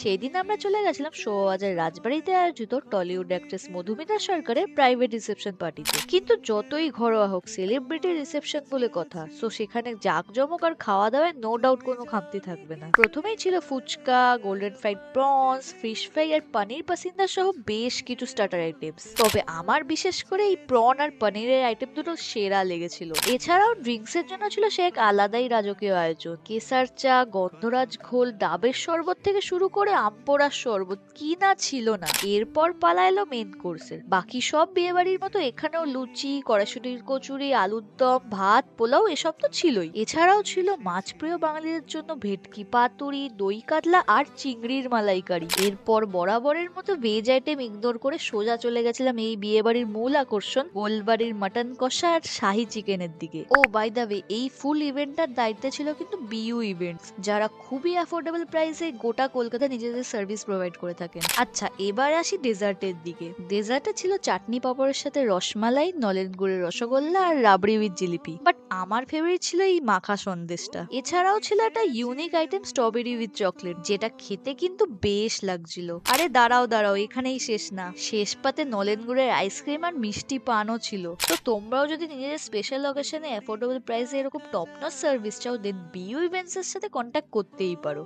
সেদিন আমরা চলে গেছিলাম শোবাজার রাজবাড়িতে আয়োজিত টলিউড অ্যাক্ট্রেস মধুমিতা সরকারের প্রাইভেট রিসেপশন পার্টিতে। কিন্তু যতই ঘরোয়া হোক, সেলিব্রিটি রিসেপশন বলে কথা, সো সেখানে জাঁকজমক আর খাওয়া দাওয়ায় নো ডাউট কোনো খামতি থাকবে না। প্রথমেই ছিল fuchka, golden fried prawns, fish fry আর পানির পাসিন্দা সহ বেশ কিছু স্টার্টার আইটেমস। তবে আমার বিশেষ করে এই প্রন আর পনিরের আইটেম দুটো সেরা লেগেছিল। এছাড়াও ড্রিঙ্কস এর জন্য ছিল সে এক আলাদাই রাজকীয় আয়োজন। কেসার চা, গন্ধরাজ ঘোল, ডাবের শরবত থেকে শুরু করে আমপোড়ার শরবত, কি না ছিল না। এরপর পালা এলো মেন কোর্সের। বাকি সব বিয়ে বাড়ির মতো এখানেও লুচি, কড়াইশুটির কচুরি, আলুর দম, ভাত, পোলাও এসব তো ছিলই। এছাড়াও ছিল মাছ প্রিয় বাঙালিদের জন্য ভেটকি পাতুরি, দই কাতলা আর চিংড়ির মালাইকারি। এরপর বরাবরের মতো ভেজ আইটেম ইগনোর করে সোজা চলে গেছিলাম এই বিয়ে বাড়ির মূল আকর্ষণ, গোলবাড়ির মাটন কষা আর শাহি চিকেনের দিকে। ও বাই দা ওয়ে, এই ফুল ইভেন্টটার দায়িত্বে ছিল কিন্তু বিউ ইভেন্টস, যারা খুবই অ্যাফোর্ডেবল প্রাইসে গোটা কলকাতা নিজেদের সার্ভিস প্রোভাইড করে থাকেন। আচ্ছা, এবার আসি ডেজার্টের দিকে। ডেজার্টে ছিল চাটনি পাঁপড়ের সাথে রসমালাই, নলেন গুড়ের রসগোল্লা আর রাবড়ি উইথ জিলিপি। বাট আমার ফেভারিট ছিল এই মাখা সন্দেশটা। এছাড়াও ছিল একটা unique item strawberry with chocolate, যেটা খেতে কিন্তু বেশ লাগছিল। আরে দাঁড়াও দাঁড়াও, এখানেই শেষ না, শেষ পাতে নলেন গুড়ের আইসক্রিম আর মিষ্টি পানও ছিল। তো তোমরাও যদি নিজেদের স্পেশাল অকেশনে অ্যাফোর্ডেবল প্রাইসে এরকম টপ নচ সার্ভিস চাও, দেন বিউ ইভেন্টস এর সাথে কন্ট্যাক্ট করতেই পারো।